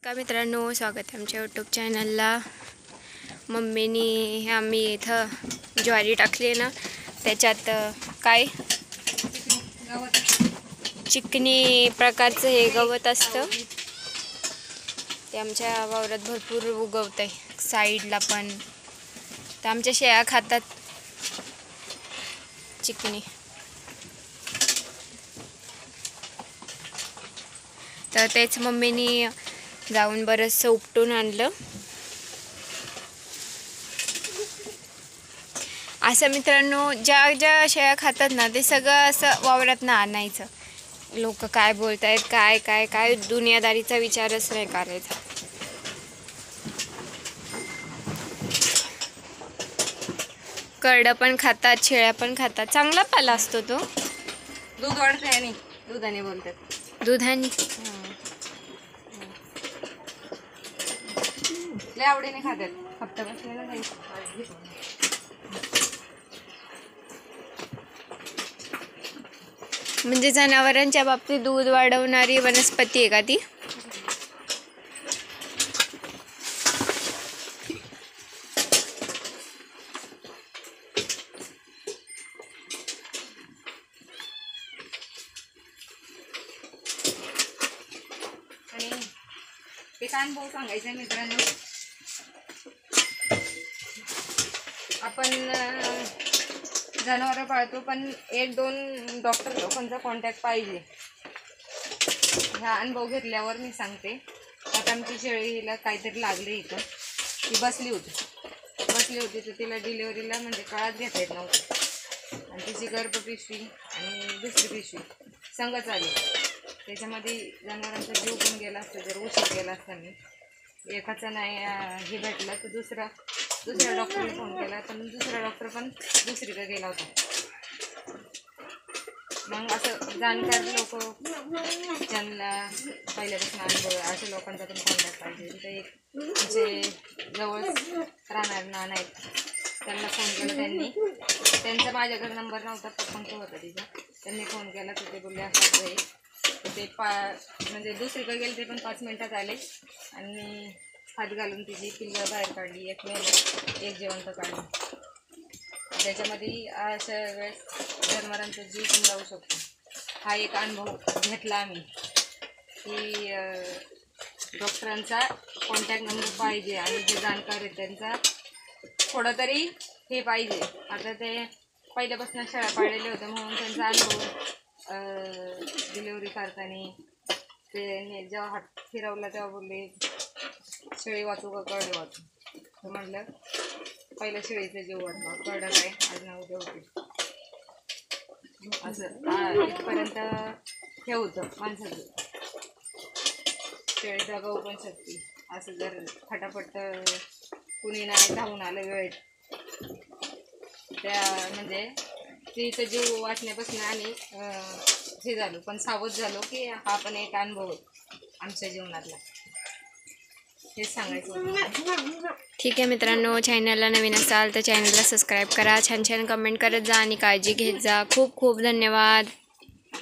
नमस्कार मित्रांनो, स्वागत आहे आमच्या यूट्यूब चॅनलला। मम्मीनी आम्ही इथं ज्वारी टाकली ना, त्याच्यात काय चिकनी प्रकारचं हे गवत असतं, ते आमच्या वावरात भरपूर उगवत आहे, साईडला पण। तर आमच्या शेळ्या खातात चिकनी। तर तेच मम्मीनी जाऊन बरंचसं उपटून आणलं। असं मित्रांनो, ज्या ज्या शेळ्या खातात ना, ते सगळं असं वावरातनं आणायचं। लोक काय बोलतायत, काय काय काय दुनियादारीचा विचारच नाही करायचा। करडं पण खातात, शेळ्या पण खातात, चांगला पाला असतो तो। दूध वाढते आणि दुधाने बोलतात, दुधाने लय आवडीने खातात। हप्ता बसलेला नाही, म्हणजे जनावरांच्या बाबतीत दूध वाढवणारी वनस्पती आहे का ती? आणि एक अनुभव सांगायचा मित्रांनो, आपण जनावर पाळतो, पण 1-2 डॉक्टर लोकांचा कॉन्टॅक्ट पाहिजे। हा अनुभव घेतल्यावर मी सांगते। आता आमची शेळीला काहीतरी लागले, इथं ती बसली होती तर तिला डिलिव्हरीला म्हणजे काळात घेता येत नव्हतं, आणि तिची गर्भपिशवी आणि दुसरी पिशवी संगच आली। त्याच्यामध्ये जनावरांचा जीव पण गेला असता जर उशीर केला असता। मी एकाचा नाही हे भेटलं तर दुसऱ्या डॉक्टरने फोन केला, पण दुसरा डॉक्टर पण दुसरीकडे गेला होता। मग असं जाणकार लोक, ज्यांना पहिल्यापासून अनुभव आहे, अशा लोकांचा पण कॉन्टॅक्ट पाहिजे। तिथे एक जे जवळ राहणार नाना आहेत, त्यांना फोन केला त्यांनी। त्यांचा माझ्याकडे नंबर नव्हता, पप्पांचा होता तिचा। त्यांनी फोन केला तर ते बोलले असं आहे, तर ते म्हणजे दुसरीकडे गेले, ते पण 5 मिनटात आले आणि हात घालून तिची पिल्लं बाहेर काढली, एक मेलं, एक जिवंत काढलं। त्याच्यामध्ये अशा वेळेस जनावरांचा जीव पण जाऊ शकतो। हा एक अनुभव घेतला आम्ही की डॉक्टरांचा कॉन्टॅक्ट नंबर पाहिजे, आणि जे जाणकार आहेत त्यांचा थोडं तरी हे पाहिजे। आता ते पहिल्यापासून शेळ्या पाळलेले होते, म्हणून त्यांचा अनुभव डिलिव्हरी करताना ते जेव्हा हात फिरवला तेव्हा बोलले, शेळी वाचू का करडे वाचू? तर म्हटलं पहिलं शेळीचा जीव वाचवा, करडं काय आज ना उद्या होते। असं इथपर्यंत हे होतं माणसाचं, शेळीचा गाऊ पण शकते। असं जर फटाफट कुणी नाही धावून आलं वेळेत, त्या म्हणजे तिचा जीव वाचण्यापासून आणि हे झालो, पण सावध झालो की हा पण एक अनुभव आमच्या जीवनातला, हेच सांगायचं। ठीक आहे मित्रांनो, चॅनलला नवीन असाल तर चॅनलला सबस्क्राईब करा, छान छान कमेंट करत जा आणि काळजी घेत जा। खूप खूप धन्यवाद।